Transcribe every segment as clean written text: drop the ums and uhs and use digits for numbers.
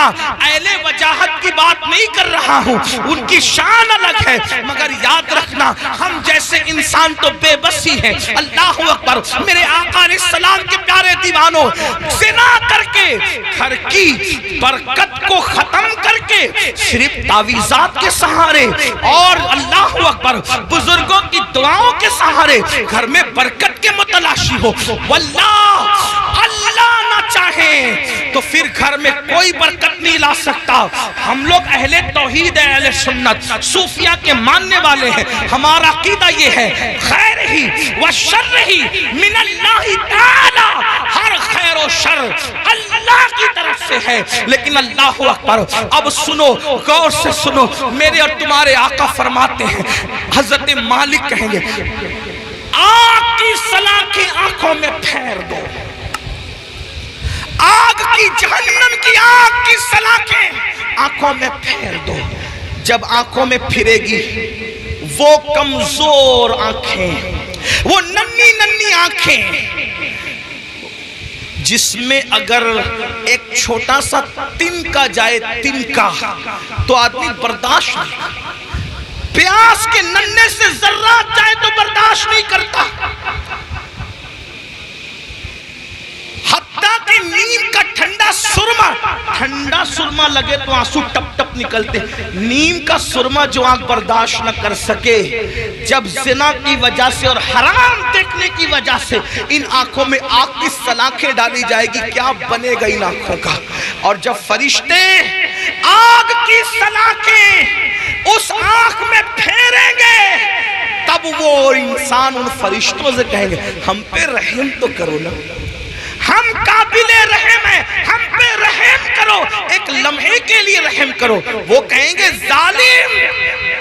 رکھنا، اہل وجاہت کی بات نہیں کر رہا ہوں، ان کی شان الگ ہے، مگر یاد رکھنا ہم جیسے انسان تو بے بس ہی ہیں۔ اللہ اکبر۔ میرے آقا علیہ السلام کے پیارے دیوانوں، زنا کر کے گھر کی برکت کو ختم کر کے صرف تعویذات کے سہارے اور اللہ اکبر بزرگوں کی دعاؤں کے سہارے گھر میں برکت کے متلاشی ہو، واللہ اللہ نہ چاہے تو پھر گھر میں کوئی برکت نہیں لا سکتا۔ ہم لوگ اہل توحید ہیں، اہل سنت صوفیہ کے ماننے والے ہیں، ہمارا عقیدہ یہ ہے خیر ہی و شر ہی من اللہ تعالی، ہر خیر و شر اللہ کی طرف سے ہے۔ لیکن اللہ اکبر، اب سنو، غور سے سنو، میرے اور تمہارے آقا فرماتے ہیں، حضرت مالک کہیں گے آگ کی سلاخیں آنکھوں میں پھیر دو، آگ کی جہنم کی آگ کی سلاخیں آنکھوں میں پھیر دو۔ جب آنکھوں میں پھرے گی وہ کمزور آنکھیں، وہ ننھی ننھی آنکھیں جس میں اگر ایک چھوٹا سا تنکا جائے، تنکا، تو آدمی برداشت نہیں، پیاس کے ننھے سے ذرات جائے تو برداشت نہیں کرتا، حتیٰ کہ نیم کا ٹھنڈا سرما لگے تو آنسو ٹپ ٹپ نکلتے۔ نیم کا سرما جو آنکھ برداشت نہ کر سکے، جب زنا کی وجہ سے اور حرام دیکھنے کی وجہ سے ان آنکھوں میں آگ کی سلاخیں ڈالی جائے گی، کیا بنے گا ان آنکھوں کا؟ اور جب فرشتے آگ کی سلاخیں اس آنکھ میں پھیریں گے، تب وہ انسان ان فرشتوں سے کہیں گے ہم پہ رحم تو کرو نا، ہم قابل رحم ہیں، ہم پہ رحم کرو، ایک لمحے کے لیے رحم کرو۔ وہ کہیں گے ظالم،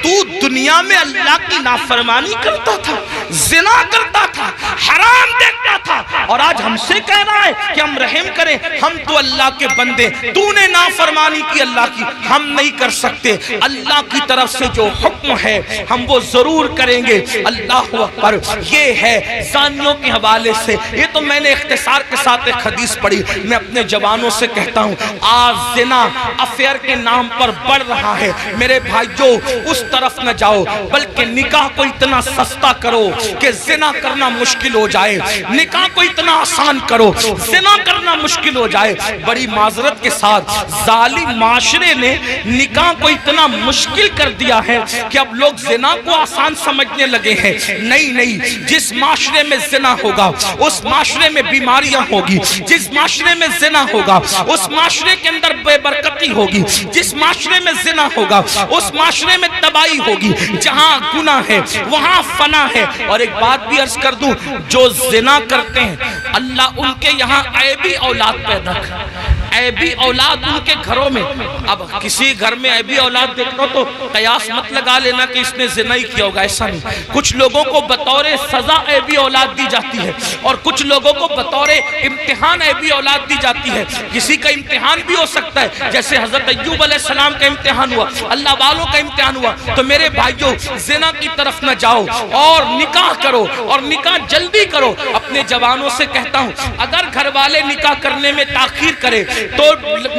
تو دنیا میں اللہ کی نافرمانی کرتا تھا، زنا کرتا تھا، حرام دیکھتا تھا، اور آج ہم سے کہہ رہا ہے کہ ہم رحم کریں، ہم تو اللہ کے بندے، تو نے نافرمانی کی اللہ کی، ہم نہیں کر سکتے۔ اللہ کی طرف سے جو حکم ہے ہم وہ ضرور کریں گے۔ اللہ اکبر۔ یہ ہے زانیوں کے حوالے سے، یہ تو میں نے اختصار کے ساتھ ایک حدیث پڑھی۔ میں اپنے جوانوں سے کہتا ہوں آج زنا افیئر کے نام پر بڑھ رہا ہے، میرے بھائیو اس طرف نہ جاؤ، بلکہ نکاح کو اتنا سستا کرو کہ زنا کرنا مشکل ہو جائے، نکاح کو اتنا آسان کرو زنا کرنا مشکل ہو جائے۔ بڑی معذرت کے ساتھ ظالم معاشرے نے نکاح کو اتنا مشکل کر دیا ہے کہ اب لوگ زنا کو آسان سمجھنے لگے ہیں۔ نہیں، جس معاشرے میں زنا ہوگا اس معاشرے میں بیماریاں ہوگی، جس معاشرے میں زنا ہوگا اس معاشرے کے اندر بے برکتی ہوگی، جس معاشرے میں زنا ہوگا اس معاشرے میں تباہی ہوگی۔ جہاں گناہ ہے وہاں فنا ہے۔ اور ایک بات بھی عرض کر دوں، جو زنا کرتے ہیں اللہ ان کے یہاں عیبی اولاد پیدا کر، عیبی اولاد ان کے گھروں میں۔ اب کسی گھر میں عیبی اولاد دیکھو تو قیاس مت لگا لینا کہ اس نے زنا ہی کیا ہوگا، ایسا نہیں۔ کچھ لوگوں کو بطور سزا عیبی اولاد دی جاتی ہے، اور کچھ لوگوں کو بطور امتحان عیبی اولاد دی جاتی ہے۔ کسی کا امتحان بھی ہو سکتا ہے، جیسے حضرت ایوب علیہ السلام کا امتحان ہوا، اللہ والوں کا امتحان ہوا۔ تو میرے بھائیو زنا کی طرف نہ جاؤ اور نکاح کرو، اور نکاح جلدی کرو۔ اپنے جوانوں سے کہتا ہوں اگر گھر والے نکاح کرنے میں تاخیر کرے تو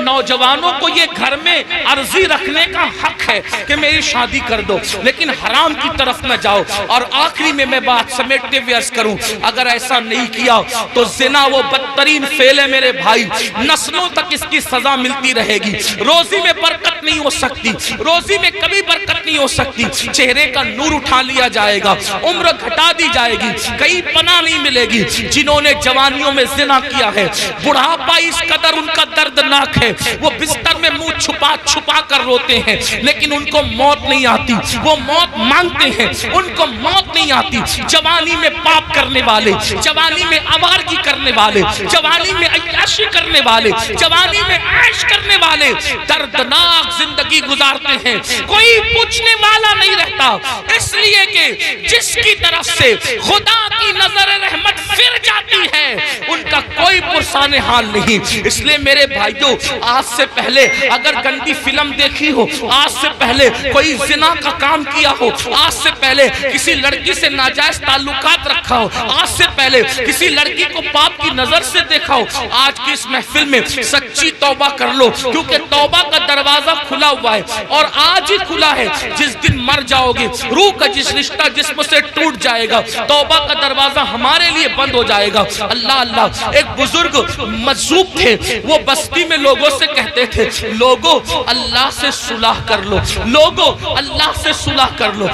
نوجوانوں کو یہ گھر میں عرضی رکھنے کا حق ہے کہ میری شادی کر دو، لیکن حرام کی طرف نہ جاؤ۔ اور آخری میں بات سمیٹتے ہوئے عرض کروں، اگر ایسا نہیں کیا تو زنا وہ بدترین فعل ہے میرے بھائی، نسلوں تک اس کی سزا ملتی رہے گی۔ روزی میں برکت نہیں ہو سکتی، روزی میں کبھی برکت نہیں ہو سکتی، چہرے کا نور اٹھا لیا جائے گا، عمر گھٹا دی جائے گی، کہیں پناہ نہیں ملے گی۔ جنہوں نے جوانیوں میں زنا کیا ہے بڑھاپا اس قدر ان کا دردناک ہے، وہ بستر میں منہ چھپا چھپا کر روتے ہیں، لیکن ان کو موت نہیں آتی، وہ موت مانگتے ہیں، ان کو موت نہیں آتی۔ جوانی میں پاپ کرنے والے، جوانی میں آوارگی کرنے والے، جوانی میں عیاشی کرنے والے، جوانی میں عیش کرنے والے دردناک زندگی گزارتے ہیں، کوئی پوچھنے والا نہیں رہتا، اس لیے کہ جس کی طرف سے خدا کی نظر رحمت پھر جاتی ہے ان کا کوئی پرسان حال نہیں۔ اس لیے میرے بھائیوں، آج سے پہلے اگر گندی فلم دیکھی ہو، آج سے پہلے کوئی زنا کا کام کیا ہو، آج سے پہلے کسی لڑکی سے ناجائز تعلقات رکھا ہو، آج سے پہلے کسی لڑکی کو پاپ کی نظر سے دیکھا ہو، آج کی اس محفل میں سچی توبہ کر لو، کیونکہ توبہ کا دروازہ کھلا ہوا ہے اور آج ہی کھلا ہے۔ جس دن مر جاؤ گے، روح کا جس رشتہ جسم سے ٹوٹ جائے گا، توبہ کا دروازہ ہمارے لیے بند ہو جائے گا۔ اللہ اللہ، ایک بزرگ مجذوب تھے، وہ بستی میں لوگوں سے کہتے تھے، لوگوں اللہ سے صلح کر لو، لوگوں اللہ سے صلح کر لو،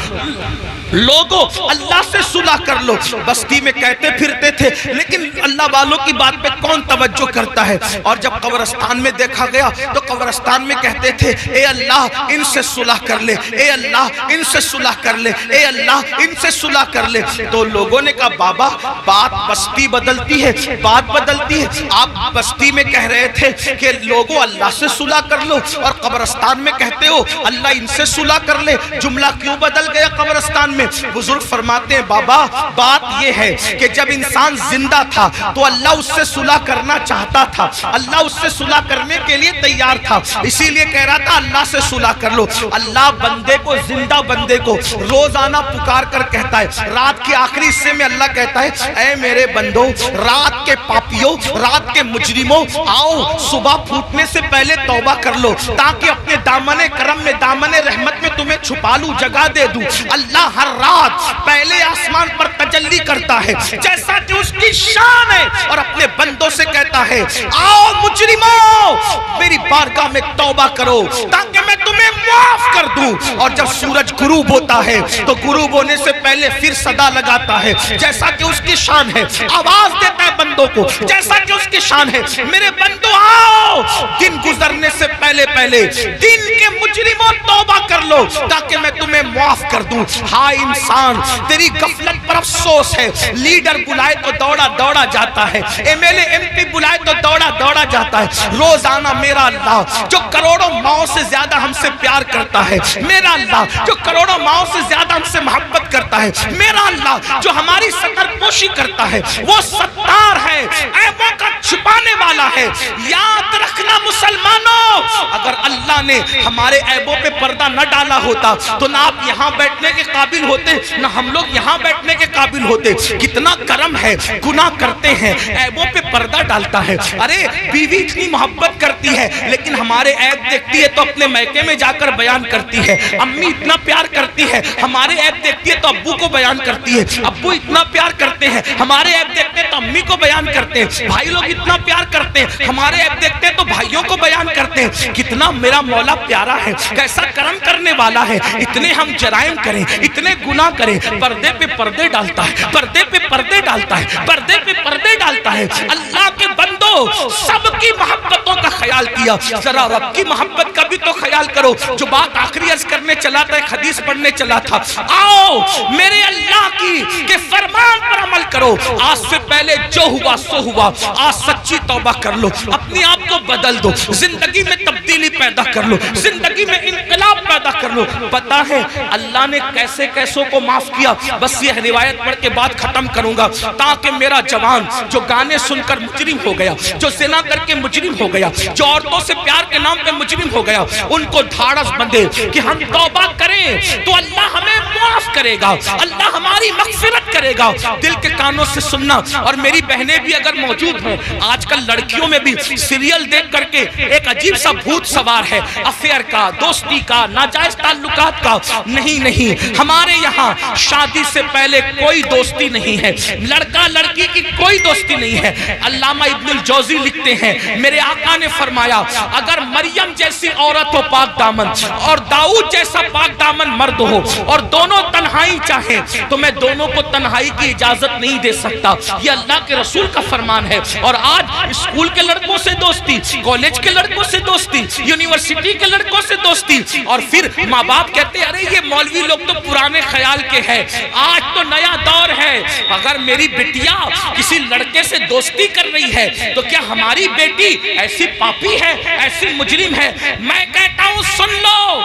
لوگوں اللہ سے صلح کر لو۔ بستی میں کہتے پھرتے تھے، لیکن اللہ والوں کی بات پہ کون توجہ کرتا ہے؟ اور جب قبرستان میں دیکھا گیا تو قبرستان میں کہتے تھے، اے اللہ ان سے صلح کر لے، اے اللہ ان سے صلح کر لے، اے اللہ ان سے صلح کر لے۔ تو لوگوں نے کہا، بابا بات بستی بدلتی ہے، بات بدلتی ہے، آپ بستی میں کہہ رہے تھے کہ لوگوں اللہ سے صلح کر لو اور قبرستان میں کہتے ہو اللہ ان سے صلح کر لے، جملہ کیوں بدل گیا قبرستان میں؟ بزرگ فرماتے ہیں، بابا بات یہ ہے کہ جب انسان زندہ تھا تو اللہ اس سے صلح کرنا چاہتا تھا، اللہ اس سے صلح کرنے کے لیے تیار تھا، اسی لیے کہہ رہا تھا اللہ سے صلح کر لو۔ اللہ بندے کو، زندہ بندے کو روزانہ پکار کر کہتا ہے، رات کے آخری حصے میں اللہ کہتا ہے، اے میرے بندو، رات کے پاپیوں، رات کے مجرموں، آؤ صبح پھوٹنے سے پہلے توبہ کر لو تاکہ اپنے دامن کرم میں، دامن رحمت میں تمہیں چھپا لوں، جگہ دے دوں۔ اللہ ہر رات پہلے آسمان پر تجلی کرتا ہے جیسا کہ اس کی شان ہے اور اپنے بندوں سے کہتا ہے، آؤ مجرموں میری بارگاہ میں توبہ کرو تاکہ میں تمہیں معاف کر دوں۔ اور جب سورج غروب ہوتا ہے تو غروب ہونے سے پہلے پھر صدا لگاتا ہے جیسا کہ اس کی شان ہے، آواز دیتا ہے بندوں کو جیسا کہ اس کی شان ہے، میرے بندوں آؤ دن گزرنے سے پہلے پہلے دن کے مجرموں توبہ کر لو تاکہ میں تمہیں معاف کر دوں۔ ہائے انسان، تیری غفلت پر افسوس ہے، لیڈر بلائے تو دوڑا دوڑا جاتا ہے، M L A M P بلائے تو دوڑا دوڑا جاتا ہے۔ روزانہ میرا اللہ جو کروڑوں ماؤں سے زیادہ ہم سے پیار کرتا ہے، میرا اللہ جو کروڑوں ماؤں سے زیادہ ہم سے محبت کرتا ہے، میرا اللہ جو ہماری ستر پوشی کرتا ہے، وہ ستار ہے، عیبوں کا چھپانے والا ہے۔ یاد رکھنا مسلمانوں، اگر اللہ نے ہمارے عیبوں پہ پردہ نہ ڈالا ہوتا تو نہ آپ یہاں بیٹھنے کے قابل ہوتے، نہ ہم لوگ یہاں بیٹھنے کے قابل ہوتے۔ کتنا کرم ہے، گناہ کرتے ہیں، عیبوں پہ پردہ ڈالتا ہے۔ ارے بیوی اتنی محبت کرتی ہے لیکن ہمارے عیب دیکھتی ہے تو اپنے میکے میں جا کر بیان کرتی ہے، امی اتنا پیار کرتی ہے، ہمارے عیب دیکھتی ہے تو ابو کو بیان کرتی ہے، ابو اتنا پیار کرتے ہیں، ہمارے عیب دیکھتے ہیں تو امی کو بیان کرتے ہیں، بھائی لوگ اتنا پیار کرتے ہیں، ہمارے عیب دیکھتے ہیں تو بھائیوں کو بیان کرتے ہیں۔ کتنا میرا مولا پیارا ہے، کیسا کرم کرنے والا ہے۔ اتنے ہم جرائم کریں، اتنے گناہ کریں، پردے پہ پردے ڈالتا ہے، پردے پہ پردے ڈالتا ہے، پردے پہ پردے ڈالتا ہے۔ اللہ کے بندو، سب کی محبتوں کا خیال کیا، ذرا رب کی محبت کا بھی تو خیال کرو۔ جو بات آخری عرض کرنے چلا تھا، ایک حدیث پڑھنے چلا تھا، آؤ میرے اللہ کی کہ فرمان پر عمل کرو۔ آج سے پہلے جو ہوا سو ہوا، آج سچی توبہ کر لو، اپنے آپ کو بدل دو، زندگی میں تبدیلی پیدا کر لو، زندگی میں انقلاب پیدا کر لو۔ پتا ہے اللہ نے کیسے کیسوں کو معاف کیا؟ بس یہ روایت پڑھ کے بات ختم کروں گا تاکہ میرا جوان جو گانے سن کر مجرم ہو گیا، جو زنا کر کے مجرم ہو گیا، جو عورتوں سے پیار کے نام پہ مجرم ہو گیا، ان کو دھاڑس بندے کہ ہم توبہ کریں تو اللہ ہمیں معاف کرے گا، اللہ ہماری مغفرت کرے گا۔ دل کے کانوں سے سننا۔ اور میری بہنیں بھی اگر موجود ہیں، آج کل لڑکیوں میں بھی سیریل دیکھ کر کے ایک عجیب سا بھوت سوار ہے، افیئر کا، دوستی کا، ناجائز تعلقات کا۔ نہیں، ہمارے یہاں شادی سے پہلے کوئی دوستی نہیں ہے، لڑکا لڑکی کی کوئی دوستی نہیں ہے۔ علامہ ابن الجوزی لکھتے ہیں، میرے آقا نے فرمایا، اگر مریم جیسی عورت ہو پاک دامن اور داؤد جیسا پاک دامن مرد ہو اور دونوں تنہائی چاہیں تو میں دونوں کو تنہائی کی اجازت نہیں دے سکتا۔ یہ اللہ کے رسول کا فرمان ہے۔ اور آج اسکول کے لڑکوں سے دوستی، کالج کے لڑکوں سے دوستی، یونیورسٹی کے لڑکوں سے دوستی، اور پھر ماں باپ کہتے ہیں ارے یہ مولوی لوگ تو پرانے خیال کے ہیں، آج تو نیا دور ہے، اگر میری بیٹیا کسی لڑکے سے دوستی کر رہی ہے تو کیا ہماری بیٹی ایسی پاپی ہے، ایسی مجرم ہے؟ میں کہتا ہوں سن لو،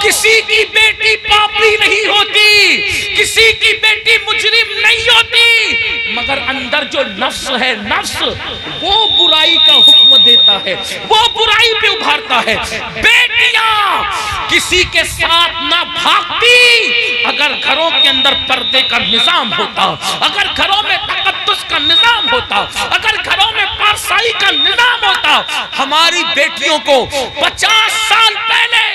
کسی کی بیٹی پاپی نہیں ہوتی، کسی کی بیٹی مجرم نہیں ہوتی، مگر اندر جو نفس ہے، نفس وہ برائی کا حکم دیتا ہے، وہ برائی پہ ابھارتا ہے۔ بیٹیاں کسی کے ساتھ نہ بھاگتی اگر گھروں کے اندر پردے کا نظام ہوتا، اگر گھروں میں تقدس کا نظام ہوتا، اگر گھروں میں پارسائی کا نظام ہوتا۔ ہماری بیٹیوں کو 50 سال پہلے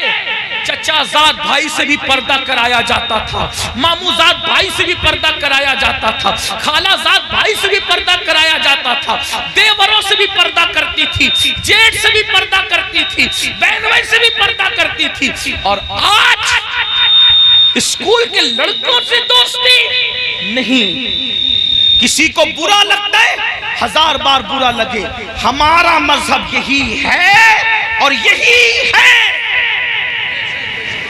چچا زاد بھائی سے بھی پردہ کرایا جاتا تھا، مامو زاد بھائی سے بھی پردہ کرایا جاتا تھا، خالہ زاد بھائی سے بھی پردہ کرایا جاتا تھا، دیوروں سے بھی پردہ کرتی تھی، جیٹ سے بھی پردہ کرتی تھی، بہنوئی سے بھی پردہ کرتی تھی۔ اور آج اسکول کے لڑکوں سے دوستی نہیں۔ کسی کو برا لگتا ہے، 1000 بار برا لگے، ہمارا مذہب یہی ہے اور یہی ہے۔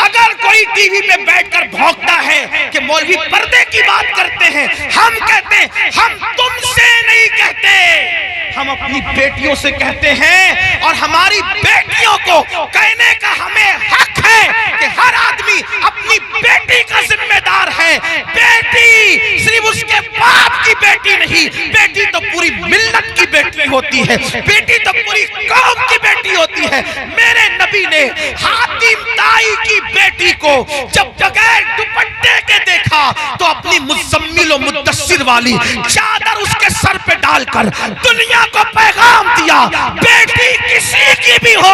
اگر کوئی ٹی وی پہ بیٹھ کر بھونکتا ہے کہ مولوی پردے کی بات کرتے ہیں، ہم کہتے ہیں ہم تم سے نہیں کہتے، ہم اپنی بیٹیوں سے کہتے ہیں، اور ہماری بیٹیوں کو کہنے کا ہمیں حق ہے کہ ہر آدمی اپنی بیٹی کا ذمہ دار ہے۔ بیٹی صرف اس کے باپ کی بیٹی نہیں، بیٹی تو پوری ملت کی بیٹی ہوتی ہے، بیٹی تو پوری قوم کی بیٹی ہوتی ہے۔ میرے نبی نے حاتم طائی کی بیٹی کو جب بغیر دوپٹے کے دیکھا تو اپنی مزمل و مدثر والی چادر اس کے سر پہ ڈال کر دنیا کو پیغام دیا، بیٹی کسی کی بھی ہو